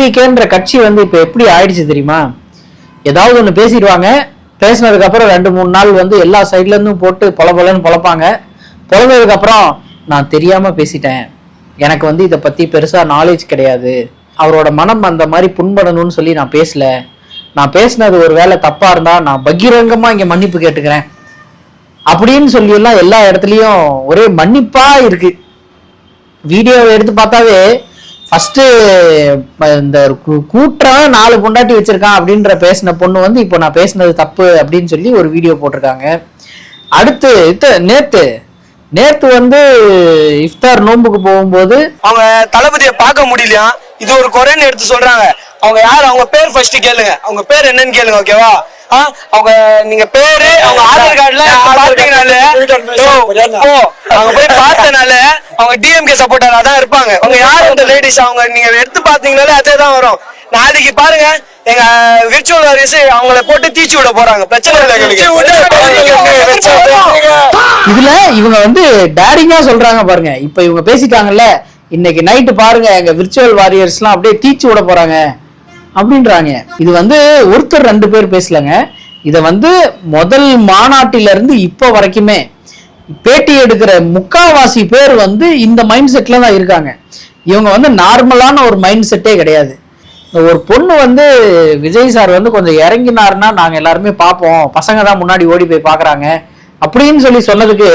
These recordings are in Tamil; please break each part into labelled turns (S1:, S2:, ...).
S1: டிவிகேன்ற கட்சி வந்து இப்ப எப்படி ஆயிடுச்சு தெரியுமா? ஏதாவது ஒண்ணு பேசிடுவாங்க, பேசினதுக்கு அப்புறம் 2-3 நாள் வந்து எல்லா சைட்ல இருந்தும் போட்டு பொலன்னு பொழப்பாங்க. பொழந்ததுக்கு அப்புறம் நான் தெரியாம பேசிட்டேன், எனக்கு வந்து இதை பத்தி பெருசா நாலேஜ் கிடையாது, அவரோட மனம் அந்த மாதிரி புண்படணும்னு சொல்லி நான் பேசல, நான் பேசினது ஒரு வேலை தப்பா இருந்தா நான் பகிரங்கமா இங்க மன்னிப்பு கேட்டுக்கிறேன் அப்படின்னு சொல்லி எல்லாம் எல்லா இடத்துலயும் ஒரே மன்னிப்பா இருக்கு. வீடியோவை எடுத்து பார்த்தாவே ஃபர்ஸ்ட் இந்த கூட்டுறவன் 4 பொண்டாட்டி வச்சிருக்கான் அப்படின்ற பேசின பொண்ணு வந்து இப்போ நான் பேசினது தப்பு அப்படின்னு சொல்லி ஒரு வீடியோ போட்டிருக்காங்க. அடுத்து நேத்து வந்து இஃப்தார் நோன்புக்கு போகும்போது
S2: அவங்க தளபதியை பார்க்க முடியலையா, இது ஒரு குறைன்னு எடுத்து சொல்றாங்க. அவங்க யார், அவங்க பேர் ஃபர்ஸ்ட் கேளுங்க, அவங்க பேர் என்னன்னு கேளுங்க, ஓகேவா? அவங்க நீங்க பேரு அவங்க ஆதார் கார்டுல பாத்தீங்கனால அவங்க போய் பார்த்தனால அவங்க டிஎம்கே சப்போர்ட்டரா தான் இருப்பாங்க. அவங்க யார் அந்த லேடிஸ், அவங்க நீங்க எடுத்து பாத்தீங்கனாலே அதே தான் வரும். நாளைக்கு பாருங்க எங்க விர்ச்சுவல் வாரியர்ஸ் அவங்கள போட்டு தீச்சு விட போறாங்க. பிரச்சனை
S1: இதுல இவங்க வந்து டேரிங்கா சொல்றாங்க பாருங்க. இப்ப இவங்க பேசிட்டாங்கல்ல, இன்னைக்கு நைட்டு பாருங்க எங்க விர்ச்சுவல் வாரியர்ஸ் எல்லாம் அப்படியே தீச்சு விட போறாங்க அப்படின்றாங்க. இது வந்து ஒருத்தர் 2 பேர் பேசலங்க. இத வந்து முதல் மாநாட்டில இருந்து இப்ப வரைக்குமே பேட்டி எடுக்கிற முக்காவாசி பேர் வந்து இந்த மைண்ட் செட்ல தான் இருக்காங்க. இவங்க வந்து நார்மலான ஒரு மைண்ட் செட்டே கிடையாது. ஒரு பொண்ணு வந்து விஜய் சார் வந்து கொஞ்சம் இறங்கினாருன்னா நாங்க எல்லாருமே பார்ப்போம், பசங்க தான் முன்னாடி ஓடி போய் பாக்குறாங்க அப்படின்னு சொல்லி சொன்னதுக்கு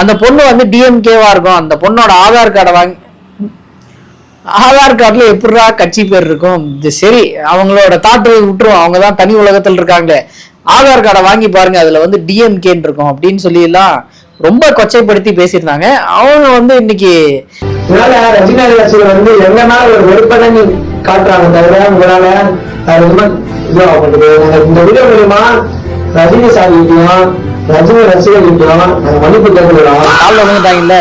S1: அந்த பொண்ணு வந்து டிஎம்கேவா இருக்கும். அந்த பொண்ணோட ஆதார் கார்டை வாங்கி, ஆதார் கார்டுல எப்படிடா கட்சி பேர் இருக்கும், சரி அவங்களோட தாட்டு விட்டுரும், அவங்கதான் தனி உலகத்தில் இருக்காங்களே, ஆதார் கார்டை வாங்கி பாருங்க அதுல வந்து டிஎம்கேன்னு இருக்கும் அப்படின்னு சொல்லி எல்லாம் ரொம்ப கொச்சைப்படுத்தி பேசியிருந்தாங்க. அவங்க வந்து இன்னைக்கு
S3: ரஜினி ரசிகர் வந்து எங்கன்னா ஒரு வெறுப்பதை காட்டுறாங்க தவிர உங்களால இந்த வீடியோ மூலியமா ரஜினி சார்கிட்டையும் ரஜினி ரசிகர்கிட்டையும் நாங்க மன்னிப்பு கேட்கிறோம்.
S1: காலில் வந்துட்டாங்கல்ல,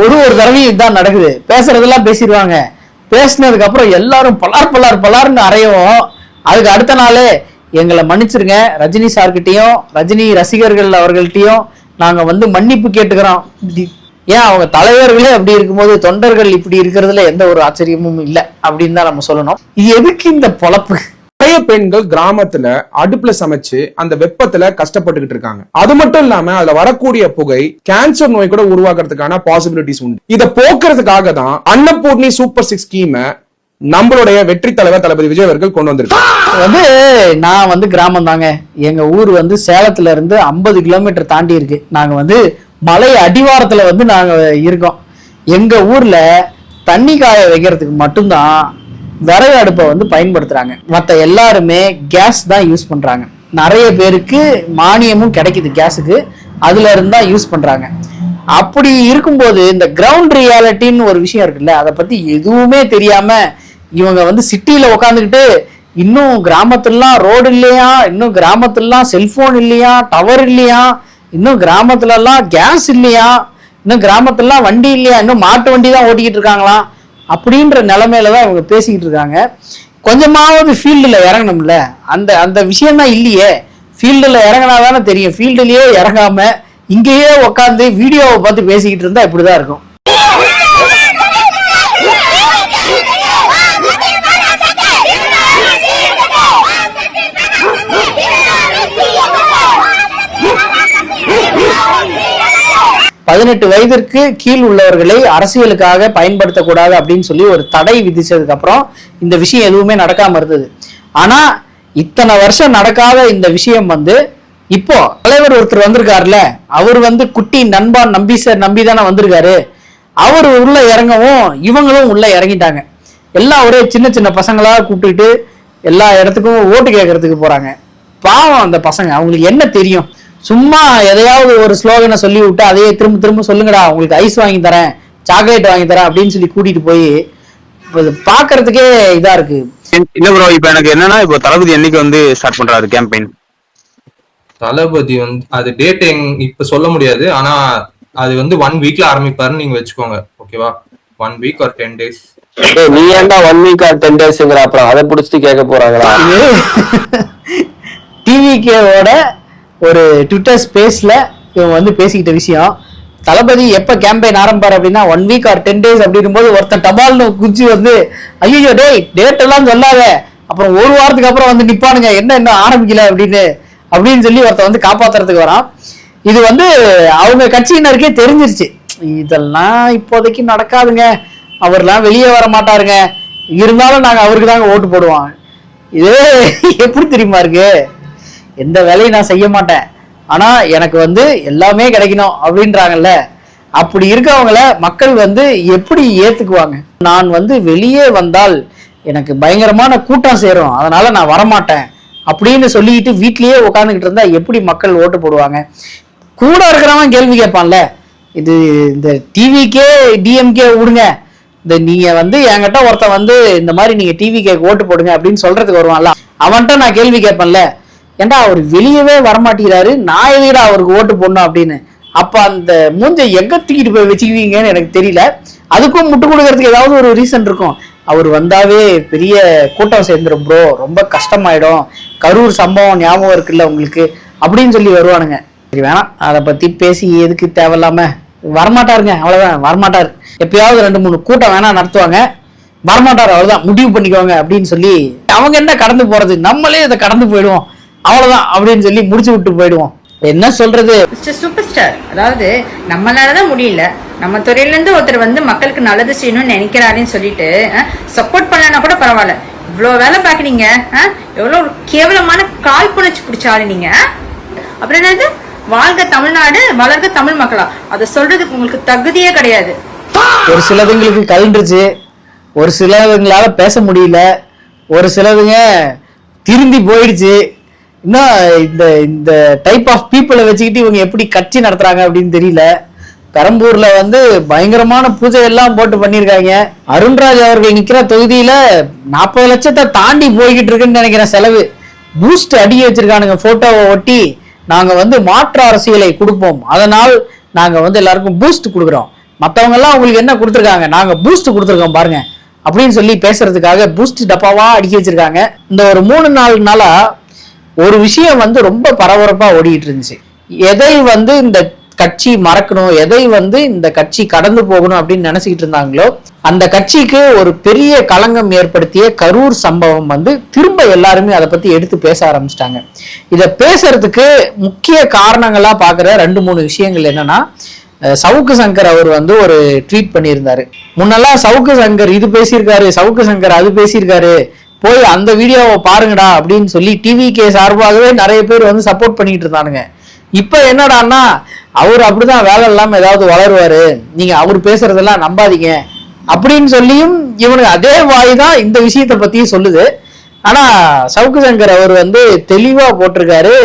S1: ஒரு தடவையும் இதுதான் நடக்குது. பேசுறதெல்லாம் பேசிடுவாங்க, பேசினதுக்கு அப்புறம் எல்லாரும் பலார்னு அறையவும் அதுக்கு அடுத்த நாளே எங்களை மன்னிச்சிருங்க, ரஜினி சார்கிட்டையும் ரஜினி ரசிகர்கள் அவர்கள்ட்டையும் நாங்க வந்து மன்னிப்பு கேட்டுக்கிறோம். ஏன் அவங்க தலைவர்களே அப்படி இருக்கும்போது தொண்டர்கள் இப்படி இருக்கிறதுல எந்த ஒரு ஆச்சரியமும் இல்லை அப்படின்னு தான் நம்ம சொல்லணும். இது எதுக்கு இந்த பொழப்பு?
S4: நிறைய பெண்கள் கிராமத்துல அடுப்புல சமைச்சு அந்த வெப்பத்துல கஷ்டப்பட்டுக்கிட்டு இருக்காங்க. அது மட்டும் இல்லாம அதுல வரக்கூடிய புகை கேன்சர் நோய் கூட உருவாக்குறதுக்கான பாசிபிலிட்டிஸ் உண்டு. இதை போக்குறதுக்காக தான் அன்னபூர்ணி சூப்பர் 6 ஸ்கீமை நம்மளுடைய வெற்றி தலைவர் தளபதி விஜய் அவர்கள் கொண்டு வந்திருக்காங்க.
S1: வந்து நான் வந்து கிராமம் தாங்க, எங்க ஊர் வந்து சேலத்துல இருந்து 50 கிலோமீட்டர் தாண்டி இருக்கு. நாங்க வந்து மலை அடிவாரத்துல வந்து நாங்க இருக்கோம். எங்க ஊர்ல தண்ணி காய வைக்கிறதுக்கு மட்டும்தான் விறகு அடுப்பை வந்து பயன்படுத்துறாங்க. மற்ற எல்லாருமே கேஸ் தான் யூஸ் பண்றாங்க. நிறைய பேருக்கு மானியமும் கிடைக்குது கேஸுக்கு, அதுல இருந்தா யூஸ் பண்றாங்க. அப்படி இருக்கும்போது இந்த கிரவுண்ட் ரியாலிட்டின்னு ஒரு விஷயம் இருக்குல்ல, அதை பத்தி எதுவுமே தெரியாம இவங்க வந்து சிட்டியில உட்காந்துக்கிட்டு இன்னும் கிராமத்துலாம் ரோடு இல்லையா, இன்னும் கிராமத்துலாம் செல்போன் இல்லையா, டவர் இல்லையா, இன்னும் கிராமத்துல எல்லாம் கேஸ் இல்லையா, இன்னும் கிராமத்துலாம் வண்டி இல்லையா, இன்னும் மாட்டு வண்டி தான் ஓட்டிக்கிட்டு இருக்காங்களாம் அப்படின்ற நிலைமையில தான் இவங்க பேசிக்கிட்டு இருக்காங்க. கொஞ்சமாவது ஃபீல்டுல இறங்கணும்ல, அந்த விஷயம் தான் இல்லையே. ஃபீல்டுல இறங்கினாதானே தெரியும். ஃபீல்டுலயே இறங்காம இங்கேயே உட்காந்து வீடியோவை பார்த்து பேசிக்கிட்டு இருந்தா இப்படிதான் இருக்கும். பதினெட்டு வயதிற்கு கீழ் உள்ளவர்களை அரசியலுக்காக பயன்படுத்தக்கூடாது அப்படின்னு சொல்லி ஒரு தடை விதிச்சதுக்கு அப்புறம் இந்த விஷயம் எதுவுமே நடக்காம இருந்தது. ஆனா இத்தனை வருஷம் நடக்காத இந்த விஷயம் வந்து இப்போ தலைவர் ஒருத்தர் வந்திருக்காருல, அவர் வந்து குட்டி நண்பான் நம்பிதானே வந்திருக்காரு. அவர் உள்ள இறங்கவும் இவங்களும் உள்ள இறங்கிட்டாங்க. எல்லாம் ஒரே சின்ன பசங்களா கூப்பிட்டுட்டு எல்லா இடத்துக்கும் ஓட்டு கேட்கறதுக்கு போறாங்க. பாவம் அந்த பசங்க, அவங்களுக்கு என்ன தெரியும்? சும்மா எதையாவது ஒரு ஸ்லோகனை சொல்லி விட்டு அதையே திரும்ப சொல்லுங்கடா, உங்களுக்கு ஐஸ் வாங்கி தரேன், சாக்லேட் வாங்கி தரேன் அப்படின்னு சொல்லி கூட்டிட்டு போய் பாக்குறதுக்கே இதா இருக்கு.
S5: இல்ல ப்ரோ, இப்ப எனக்கு என்னன்னா, இப்போ தளபதி என்னைக்கு வந்து ஸ்டார்ட் பண்றாரு கேம்பெயின்?
S6: தளபதி வந்து அது டேட் இப்ப சொல்ல முடியாது, ஆனா அது வந்து 1 வீக்ல ஆரம்பிப்பாருன்னு நீங்க வச்சுக்கோங்க, ஓகேவா? 1 வீக் or 10 days.
S3: நீ ஏன்டா 1 வீக் or 10 daysங்கற அப்புறம் அதை புடிச்சிட்டு கேட்க போறாங்களா?
S1: டிவிகேவோட ஒரு ட்விட்டர் ஸ்பேஸ்ல இவங்க வந்து பேசிக்கிட்ட விஷயம். தளபதி எப்ப கேம்பெயின் ஆரம்பிப்பார் அப்படின்னா 1 வீக் ஆர் 10 days அப்படின்னும் போது ஒருத்தன் டபால்னு குச்சி வந்து ஐயோ டேய் டேட் எல்லாம் சொல்லாத, அப்புறம் ஒரு வாரத்துக்கு அப்புறம் வந்து நிப்பானுங்க என்ன ஆரம்பிக்கல அப்படின்னு சொல்லி ஒருத்தன் வந்து காப்பாத்துறதுக்கு வரான். இது வந்து அவங்க கட்சியினருக்கே தெரிஞ்சிருச்சு, இதெல்லாம் இப்போதைக்கு நடக்காதுங்க, அவர்லாம் வெளியே வர மாட்டாருங்க, இருந்தாலும் நாங்க அவருக்கு தாங்க ஓட்டு போடுவோம். இது எப்படி தெரியுமா இருக்கு, எந்த வேலையும் நான் செய்ய மாட்டேன், ஆனா எனக்கு வந்து எல்லாமே கிடைக்கணும் அப்படின்றாங்கல்ல. அப்படி இருக்கவங்கள மக்கள் வந்து எப்படி ஏத்துக்குவாங்க? நான் வந்து வெளியே வந்தால் எனக்கு பயங்கரமான கூட்டம் சேரும், அதனால நான் வரமாட்டேன் அப்படின்னு சொல்லிட்டு வீட்லயே உட்காந்துக்கிட்டு இருந்தா எப்படி மக்கள் ஓட்டு போடுவாங்க? கூட இருக்கிறவன் கேள்வி கேட்பான்ல, இது இந்த டிவிக்கே டிஎம்கே விடுங்க, இந்த நீங்க வந்து என்கிட்ட ஒருத்தன் வந்து இந்த மாதிரி நீங்க டிவிக்கே ஓட்டு போடுங்க அப்படின்னு சொல்றதுக்கு வருவான்ல, அவன்கிட்ட நான் கேள்வி கேட்பேன்ல, ஏன்டா அவர் வெளியவே வரமாட்டேங்கிறாரு, நான் எதுடா அவருக்கு ஓட்டு போடணும் அப்படின்னு. அப்ப அந்த மூஞ்சை எங்க தூக்கிட்டு போய் வச்சுக்குவீங்கன்னு எனக்கு தெரியல. அதுக்கும் முட்டு கொடுக்கறதுக்கு ஏதாவது ஒரு ரீசன் இருக்கும். அவர் வந்தாவே பெரிய கூட்டம் சேர்ந்துடும் ப்ரோ, ரொம்ப கஷ்டமாயிடும், கரூர் சம்பவம் ஞாபகம் இருக்குல்ல உங்களுக்கு அப்படின்னு சொல்லி வருவானுங்க. சரி வேணாம், அதை பத்தி பேசி எதுக்கு தேவையில்லாம. வரமாட்டாருங்க, அவ்வளவுதான், வரமாட்டாரு. எப்பயாவது 2-3 கூட்டம் வேணா நடத்துவாங்க, வரமாட்டாரு, அவ்வளவுதான், முடிவு பண்ணிக்குவாங்க அப்படின்னு சொல்லி அவங்க என்ன கடந்து போறது, நம்மளே இதை கடந்து போயிடுவோம் அவ்வளவுதான் அப்படின்னு சொல்லி முடிச்சு விட்டு போயிடுவோம். என்ன சொல்றது,
S7: சூப்பர் ஸ்டார். அதாவது நம்மளாலதான் முடியல, நம்ம துறையில இருந்து ஒருத்தர் வந்து மக்களுக்கு நல்லது செய்யணும்னு நினைக்கிறாருன்னு சொல்லிட்டு சப்போர்ட் பண்ணலன்னா கூட பரவாயில்ல, இவ்வளவு வேலை பாக்குறீங்க, எவ்வளவு ஒரு கேவலமான காழ்ப்புணர்ச்சி பிடிச்சாரு நீங்க. அப்புறம் என்னது, வாழ்க தமிழ்நாடு வளர்க தமிழ் மக்களா, அதை சொல்றதுக்கு உங்களுக்கு தகுதியே கிடையாது.
S1: ஒரு சிலதுங்களுக்கு கலண்டுருச்சு, ஒரு சிலதுங்களால பேச முடியல, ஒரு சிலதுங்க திரும்பி போயிடுச்சு. இன்னும் இந்த டைப் ஆஃப் பீப்புளை வச்சுக்கிட்டு இவங்க எப்படி கட்சி நடத்துறாங்க அப்படின்னு தெரியல. பெரம்பூர்ல வந்து பயங்கரமான பூஜை எல்லாம் போட்டு பண்ணிருக்காங்க. அருண்ராஜ் அவர்கள் நிக்கிற தொகுதியில 40 லட்சத்தை தாண்டி போய்கிட்டு இருக்குன்னு நினைக்கிறேன் செலவு. பூஸ்ட் அடி வச்சிருக்கானுங்க, போட்டோவை ஒட்டி நாங்க வந்து மாற்று அரசியலை கொடுப்போம், அதனால் நாங்க வந்து எல்லாருக்கும் பூஸ்ட் கொடுக்குறோம், மற்றவங்க எல்லாம் உங்களுக்கு என்ன கொடுத்துருக்காங்க, நாங்க பூஸ்ட் கொடுத்துருக்கோம் பாருங்க அப்படின்னு சொல்லி பேசுறதுக்காக பூஸ்ட் டப்பாவா அடிக்க வச்சிருக்காங்க. இந்த ஒரு 3-4 நாளா ஒரு விஷயம் வந்து ரொம்ப பரபரப்பா ஓடிட்டு இருந்துச்சு. எதை வந்து இந்த கட்சி மறக்கணும், எதை வந்து இந்த கட்சி கடந்து போகணும் அப்படின்னு நினைச்சுக்கிட்டு இருந்தாங்களோ, அந்த கட்சிக்கு ஒரு பெரிய களங்கம் ஏற்படுத்திய கரூர் சம்பவம் வந்து திரும்ப எல்லாருமே அதை பத்தி எடுத்து பேச ஆரம்பிச்சிட்டாங்க. இதை பேசுறதுக்கு முக்கிய காரணங்களா பாக்குற 2-3 விஷயங்கள் என்னன்னா, சவுக்கு சங்கர் அவர் வந்து ஒரு ட்வீட் பண்ணியிருந்தாரு. முன்னெல்லாம் சவுக்கு சங்கர் இது பேசியிருக்காரு, சவுக்கு சங்கர் அது பேசியிருக்காரு, போய் அந்த வீடியோவை பாருங்கடா அப்படின்னு சொல்லி டிவிகே சார்பாகவே நிறைய பேர் வந்து சப்போர்ட் பண்ணிட்டு இருந்தானுங்க. இப்ப என்னடான்னா, அவர் அப்படிதான் வேலை இல்லாம ஏதாவது வளருவாரு, நீங்க அவர் பேசுறதெல்லாம் நம்பாதீங்க அப்படின்னு சொல்லியும் இவனுக்கு அதே வாய் தான் இந்த விஷயத்த பத்தியும் சொல்லுது. ஆனா சவுக்கு சங்கர் அவர் வந்து தெளிவா போட்டிருக்காரு,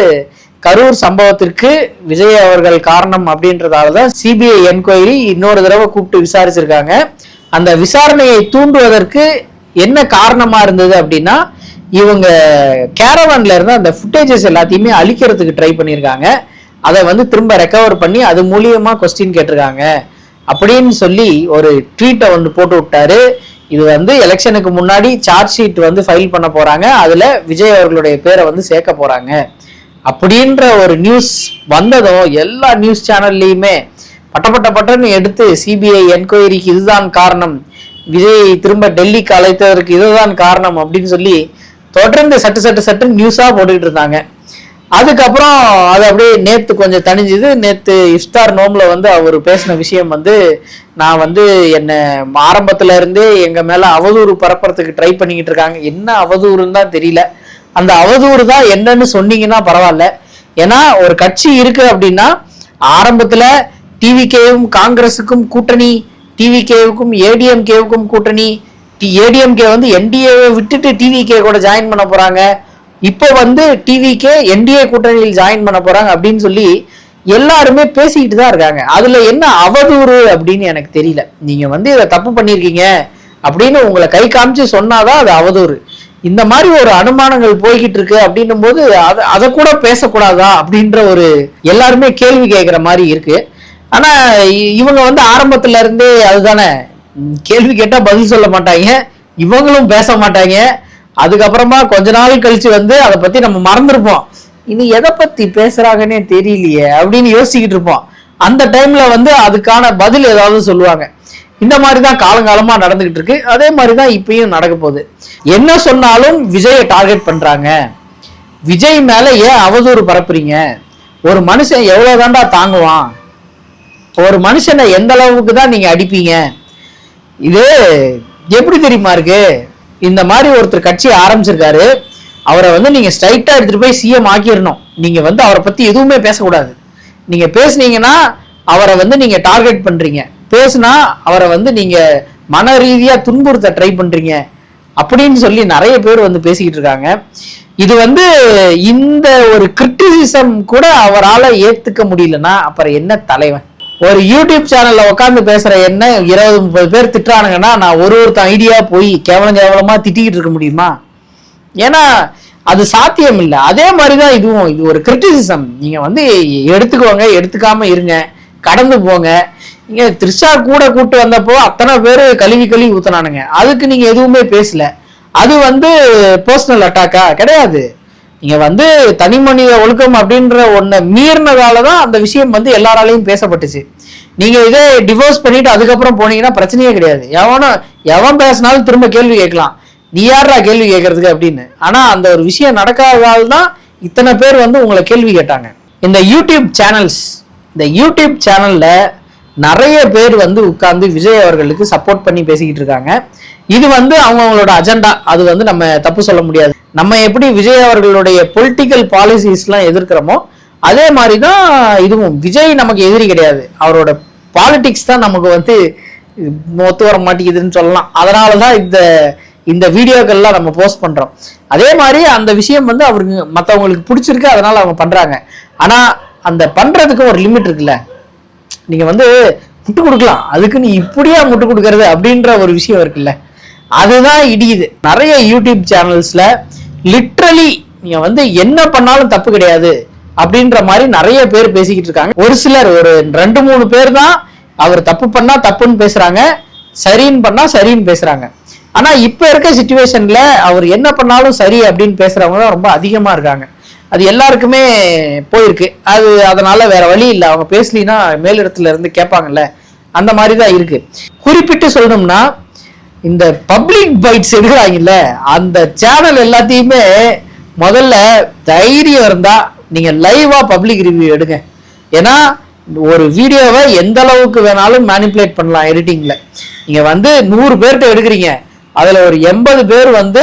S1: கரூர் சம்பவத்திற்கு விஜய் அவர்கள் காரணம் அப்படின்றதாலதான் சிபிஐ என்கொயரி இன்னொரு தடவை கூப்பிட்டு விசாரிச்சிருக்காங்க. அந்த விசாரணையை தூண்டுவதற்கு என்ன காரணமா இருந்தது அப்படின்னா, இவங்க கேரவான்ல இருந்து அந்த ஃபுட்டேஜஸ் எல்லாத்தையுமே அழிக்கிறதுக்கு ட்ரை பண்ணியிருக்காங்க, அதை வந்து திரும்ப ரெக்கவர் பண்ணி அது மூலியமா கொஸ்டின் கேட்டிருக்காங்க அப்படின்னு சொல்லி ஒரு ட்வீட்டை வந்து போட்டு விட்டாரு. இது வந்து எலெக்ஷனுக்கு முன்னாடி சார்ஜ் ஷீட் வந்து ஃபைல் பண்ண போறாங்க, அதுல விஜய் அவர்களுடைய பேரை வந்து சேர்க்க போறாங்க அப்படின்ற ஒரு நியூஸ் வந்ததும் எல்லா நியூஸ் சேனல்லையுமே பட்டன்னு எடுத்து சிபிஐ என்கொயரிக்கு இதுதான் காரணம், விஜய் திரும்ப டெல்லிக்கு அழைத்ததற்கு இதுதான் காரணம் அப்படின்னு சொல்லி தொடர்ந்து சட்டு நியூஸா போட்டுக்கிட்டு இருந்தாங்க. அதுக்கப்புறம் அது அப்படியே நேத்து கொஞ்சம் தணிஞ்சுது. நேத்து இஃப்தார் நோம்ல வந்து அவர் பேசின விஷயம் வந்து, நான் வந்து என்ன ஆரம்பத்துல இருந்தே எங்க மேல அவதூறு பரப்புறதுக்கு ட்ரை பண்ணிக்கிட்டு இருக்காங்க, என்ன அவதூறுன்னு தான் தெரியல, அந்த அவதூறு தான் என்னன்னு சொன்னீங்கன்னா பரவாயில்ல. ஏன்னா ஒரு கட்சி இருக்கு அப்படின்னா ஆரம்பத்துல டிவிகேவும் காங்கிரஸுக்கும் கூட்டணி, டிவிகேவுக்கும் ஏடிஎம்கேவுக்கும் கூட்டணி, ஏடிஎம்கே வந்து என்டிஏவை விட்டுட்டு டிவிகே கூட ஜாயின் பண்ண போறாங்க, இப்போ வந்து டிவிகே என்டிஏ கூட்டணியில் ஜாயின் பண்ண போறாங்க அப்படின்னு சொல்லி எல்லாருமே பேசிக்கிட்டு தான் இருக்காங்க. அதுல என்ன அவதூறு அப்படின்னு எனக்கு தெரியல. நீங்க வந்து இதை தப்பு பண்ணிருக்கீங்க அப்படின்னு உங்களை கை காமிச்சு சொன்னாதான் அது அவதூறு. இந்த மாதிரி ஒரு அனுமானங்கள் போய்கிட்டு இருக்கு அப்படின்னும் போது அதை கூட பேசக்கூடாதா அப்படின்ற ஒரு எல்லாருமே கேள்வி கேட்கிற மாதிரி இருக்கு. ஆனா இவங்க வந்து ஆரம்பத்துல இருந்தே அதுதானே, கேள்வி கேட்டா பதில் சொல்ல மாட்டாங்க, இவங்களும் பேச மாட்டாங்க. அதுக்கப்புறமா கொஞ்ச நாள் கழிச்சு வந்து அதை பத்தி நம்ம மறந்துருப்போம், இனி எதை பத்தி பேசுறாங்கன்னே தெரியலையே அப்படின்னு யோசிச்சுக்கிட்டு இருப்போம். அந்த டைம்ல வந்து அதுக்கான பதில் ஏதாவது சொல்லுவாங்க. இந்த மாதிரி தான் காலங்காலமா நடந்துகிட்டு இருக்கு. அதே மாதிரி தான் இப்பயும் நடக்க போகுது. என்ன சொன்னாலும் விஜயை டார்கெட் பண்றாங்க. விஜய் மேல ஏன் அவதூறு பரப்புறீங்க? ஒரு மனுஷன் எவ்வளவுதான்டா தாங்குவான்? ஒரு மனுஷனை எந்த அளவுக்கு தான் நீங்க அடிப்பீங்க? இது எப்படி தெரியுமா இருக்கு? இந்த மாதிரி ஒருத்தர் கட்சி ஆரம்பிச்சிருக்காரு, அவரை வந்து நீங்க ஸ்ட்ரைட்டா எடுத்துட்டு போய் சிஎம் ஆக்கிடணும். நீங்க வந்து அவரை பத்தி எதுவுமே பேசக்கூடாது. நீங்க பேசுனீங்கன்னா அவரை வந்து நீங்க டார்கெட் பண்றீங்க, பேசுனா அவரை வந்து நீங்க மன ரீதியா துன்புறுத்த ட்ரை பண்றீங்க அப்படின்னு சொல்லி நிறைய பேர் வந்து பேசிக்கிட்டு இருக்காங்க. இது வந்து இந்த ஒரு கிரிட்டிசிசம் கூட அவரால் ஏத்துக்க முடியலன்னா அப்புறம் என்ன தலைவன்? ஒரு யூடியூப் சேனல்ல உட்காந்து பேசுற என்ன 20-30 பேர் திட்டுறானுங்கன்னா நான் ஒருத்த ஐடியா போய் கேவலமா திட்டிக்கிட்டு இருக்க முடியுமா? ஏன்னா அது சாத்தியம் இல்லை. அதே மாதிரிதான் இதுவும். இது ஒரு கிரிட்டிசிசம். நீங்க வந்து எடுத்துக்கோங்க, எடுத்துக்காம இருங்க, கடந்து போங்க. நீங்க த்ரிஷா கூட கூட்டு வந்தப்போ அத்தனை பேரு கழுவி ஊத்தினானுங்க, அதுக்கு நீங்க எதுவுமே பேசல. அது வந்து பர்சனல் அட்டாக்கா? கிடையாது. நீங்க வந்து தனி மனித ஒழுக்கம் அப்படின்ற ஒன்ன மீறினதாலதான் அந்த விஷயம் வந்து எல்லாராலையும் பேசப்பட்டுச்சு. நீங்க இதே டிவோர்ஸ் பண்ணிட்டு அதுக்கப்புறம் போனீங்கன்னா பிரச்சனையே கிடையாது. எவன் பேசினாலும் திரும்ப கேள்வி கேட்கலாம், நீ யாரா கேள்வி கேட்கறதுக்கு அப்படின்னு. ஆனா அந்த ஒரு விஷயம் நடக்காததால் தான் இத்தனை பேர் வந்து உங்களை கேள்வி கேட்டாங்க. இந்த யூடியூப் சேனல்ல நிறைய பேர் வந்து உட்கார்ந்து விஜய் அவர்களுக்கு சப்போர்ட் பண்ணி பேசிக்கிட்டு இருக்காங்க. இது வந்து அவங்களோட அஜெண்டா. அது வந்து நம்ம தப்பு சொல்ல முடியாது. நம்ம எப்படி விஜய் அவர்களுடைய பொலிட்டிக்கல் பாலிசிஸ் எல்லாம் எதிர்க்கிறோமோ அதே மாதிரிதான் இதுவும். விஜய் நமக்கு எதிரி கிடையாது, அவரோட பாலிடிக்ஸ் தான் நமக்கு வந்து ஒத்து வர மாட்டேங்குதுன்னு சொல்லலாம். அதனாலதான் இந்த வீடியோக்கள்லாம் நம்ம போஸ்ட் பண்றோம். அதே மாதிரி அந்த விஷயம் வந்து அவருக்கு மற்றவங்களுக்கு பிடிச்சிருக்கு, அதனால அவங்க பண்றாங்க. ஆனா அந்த பண்றதுக்கு ஒரு லிமிட் இருக்குல்ல. நீங்க வந்து முட்டு கொடுக்கலாம், அதுக்கு நீ இப்படியா முட்டு கொடுக்கறது அப்படின்ற ஒரு விஷயம் இருக்குல்ல, அதுதான் இடியுது. நிறைய யூடியூப் சேனல்ஸ்ல லிட்ரலி நீங்க வந்து என்ன பண்ணாலும் தப்பு கிடையாது அப்படின்ற மாதிரி நிறைய பேர் பேசிக்கிட்டு இருக்காங்க. ஒரு சிலர், ஒரு 2-3 பேர் தான் அவர் தப்பு பண்ணா தப்புன்னு பேசுறாங்க, சரின்னு பண்ணா சரின்னு பேசுறாங்க. ஆனா இப்ப இருக்க சிச்சுவேஷன்ல அவர் என்ன பண்ணாலும் சரி அப்படின்னு பேசுறவங்க தான் ரொம்ப அதிகமா இருக்காங்க. அது எல்லாருக்குமே போயிருக்கு. அதனால வேற வழி இல்லை, அவங்க பேசலினா மேலிடத்துல இருந்து கேட்பாங்கல்ல, அந்த மாதிரி தான் இருக்கு. குறிப்பிட்டு சொல்லணும்னா இந்த பப்ளிக் பைட்ஸ் எடுக்கிறாங்கல்ல, அந்த சேனல் எல்லாத்தையுமே முதல்ல தைரியம் இருந்தா நீங்க லைவா பப்ளிக் ரிவ்யூ எடுங்க. ஏன்னா ஒரு வீடியோவை எந்த அளவுக்கு வேணாலும் மேனிப்புலேட் பண்ணலாம் எடிட்டிங்ல. நீங்க வந்து 100 பேர்கிட்ட எடுக்கிறீங்க, அதுல ஒரு 80 பேர் வந்து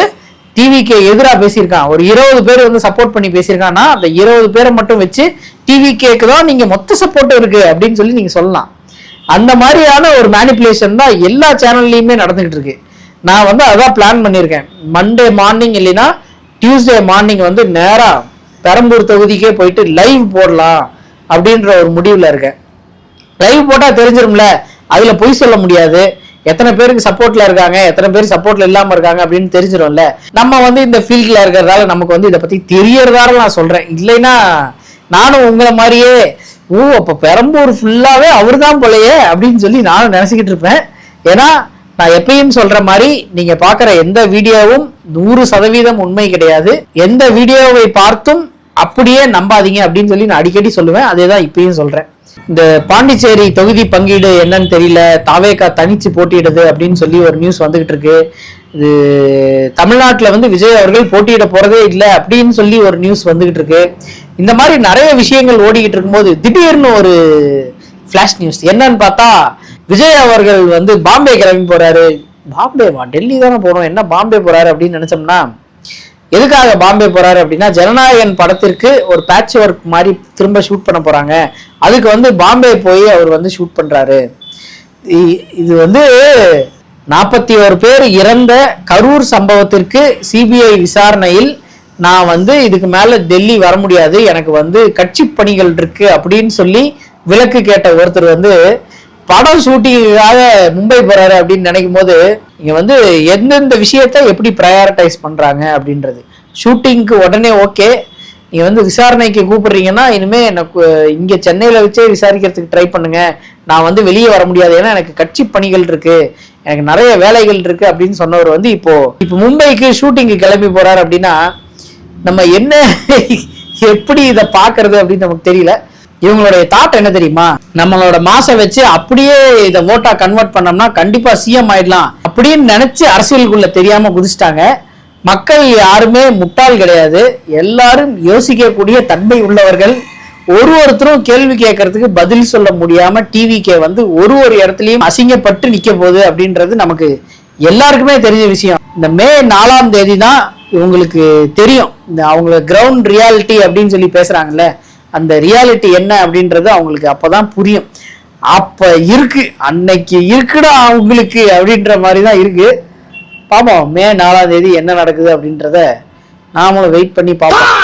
S1: டிவிக்கு எதிராக பேசியிருக்கான், ஒரு 20 பேர் வந்து சப்போர்ட் பண்ணி பேசியிருக்கான்னா அந்த 20 பேரை மட்டும் வச்சு டிவிக்கு தான் நீங்க மொத்த சப்போர்ட் இருக்கு அப்படின்னு சொல்லி நீங்க சொல்லலாம். அந்த மாதிரியான ஒரு மேனிப்புலேஷன் தான் எல்லா சேனல்லையுமே நடந்துகிட்டு இருக்கு. நான் வந்து அதான் பிளான் பண்ணியிருக்கேன். மண்டே மார்னிங் இல்லைன்னா டியூஸ்டே மார்னிங் வந்து நேரா பெரம்பூர் தொகுதிக்கே போயிட்டு லைவ் போடலாம் அப்படின்ற ஒரு முடிவுல இருக்கேன். லைவ் போட்டா தெரிஞ்சிரும்ல, அதுல பொய் சொல்ல முடியாது, எத்தனை பேருக்கு சப்போர்ட்ல இருக்காங்க, எத்தனை பேர் சப்போர்ட்ல இல்லாம இருக்காங்க அப்படின்னு தெரிஞ்சிடும்ல. நம்ம வந்து இந்த ஃபீல்ட்ல இருக்கிறதால நமக்கு வந்து இதை பத்தி தெரியறதால நான் சொல்றேன். இல்லைன்னா நானும் உங்களை மாதிரியே அப்ப பெரம்பூர் ஃபுல்லாவே அவர் தான் போலையே அப்படின்னு சொல்லி நானும் நினைச்சுக்கிட்டு இருப்பேன். ஏன்னா நான் எப்பயும் சொல்ற மாதிரி நீங்க பாக்குற எந்த வீடியோவும் 100% உண்மை கிடையாது. எந்த வீடியோவை பார்த்தும் அப்படியே நம்பாதீங்க அப்படின்னு சொல்லி நான் அடிக்கடி சொல்லுவேன். அதேதான் இப்பயும் சொல்றேன். இந்த பாண்டிச்சேரி தொகுதி பங்கீடு என்னன்னு தெரியல, தாவேகா தனிச்சு போட்டியிடுது அப்படின்னு சொல்லி ஒரு நியூஸ் வந்துகிட்டு இருக்கு. இது தமிழ்நாட்டுல வந்து விஜய் அவர்கள் போட்டியிட போறதே இல்லை அப்படின்னு சொல்லி ஒரு நியூஸ் வந்துகிட்டு இருக்கு. இந்த மாதிரி நிறைய விஷயங்கள் ஓடிக்கிட்டு இருக்கும்போது திடீர்னு ஒரு ஃபிளாஷ் நியூஸ் என்னன்னு பார்த்தா, விஜய் அவர்கள் வந்து பாம்பே கிளம்பி போறாரு. பாம்பேவா? டெல்லி தானே போறோம், என்ன பாம்பே போறாரு அப்படின்னு நினைச்சோம்னா, எதுக்காக பாம்பே போறாரு அப்படின்னா ஜனநாயகன் படத்திற்கு ஒரு பேட்ச் ஒர்க் மாதிரி திரும்ப ஷூட் பண்ண போறாங்க. அதுக்கு வந்து பாம்பே போய் அவர் வந்து ஷூட் பண்றாரு. இது வந்து 41 பேர் இறந்த கரூர் சம்பவத்திற்கு சிபிஐ விசாரணையில் நான் வந்து இதுக்கு மேல டெல்லி வர முடியாது, எனக்கு வந்து கட்சி பணிகள் இருக்கு அப்படின்னு சொல்லி விலக்கு கேட்ட ஒருத்தர் வந்து படம் ஷூட்டிங்காக மும்பை போறாரு அப்படின்னு நினைக்கும் போது இங்க வந்து எந்தெந்த விஷயத்த எப்படி ப்ரையாரிட்டைஸ் பண்றாங்க அப்படின்றது. ஷூட்டிங்க்கு உடனே ஓகே, நீங்க வந்து விசாரணைக்கு கூப்பிடுறீங்கன்னா இனிமே எனக்கு இங்க சென்னையில வச்சே விசாரிக்கிறதுக்கு ட்ரை பண்ணுங்க, நான் வந்து வெளியே வர முடியாது ஏன்னா எனக்கு கட்சி பணிகள் இருக்கு, எனக்கு நிறைய வேலைகள் இருக்கு அப்படின்னு சொன்னவர் வந்து இப்போ மும்பைக்கு ஷூட்டிங்கு கிளம்பி போறாரு அப்படின்னா நம்ம என்ன எப்படி இதை பாக்குறது அப்படின்னு நமக்கு தெரியல. இவங்களுடைய தாட் என்ன தெரியுமா, நம்மளோட மாசை வச்சு அப்படியே இதை ஓட்டா கன்வெர்ட் பண்ணோம்னா கண்டிப்பா சிஎம் ஆயிடலாம் அப்படின்னு நினைச்சு அரசியலுக்குள்ள தெரியாம குதிச்சிட்டாங்க. மக்கள் யாருமே முட்டாள் கிடையாது, எல்லாரும் யோசிக்கக்கூடிய தன்மை உள்ளவர்கள். ஒருத்தரும் கேள்வி கேட்கறதுக்கு பதில் சொல்ல முடியாம டிவிக்கே வந்து ஒரு இடத்துலயும் அசிங்கப்பட்டு நிக்க போகுது அப்படின்றது நமக்கு எல்லாருக்குமே தெரிஞ்ச விஷயம். இந்த மே 4ஆம் தேதி தான் இவங்களுக்கு தெரியும், இந்த அவங்க கிரவுண்ட் ரியாலிட்டி அப்படின்னு சொல்லி பேசுறாங்கல்ல, அந்த ரியாலிட்டி என்ன அப்படின்றது அவங்களுக்கு அப்பதான் புரியும். அப்ப இருக்கு, அன்னைக்கு இருக்குடா அவங்களுக்கு அப்படின்ற மாதிரி தான் இருக்கு. பாப்போம் மே 4ஆம் தேதி என்ன நடக்குது அப்படின்றத நாமளும் வெயிட் பண்ணி பார்ப்போம்.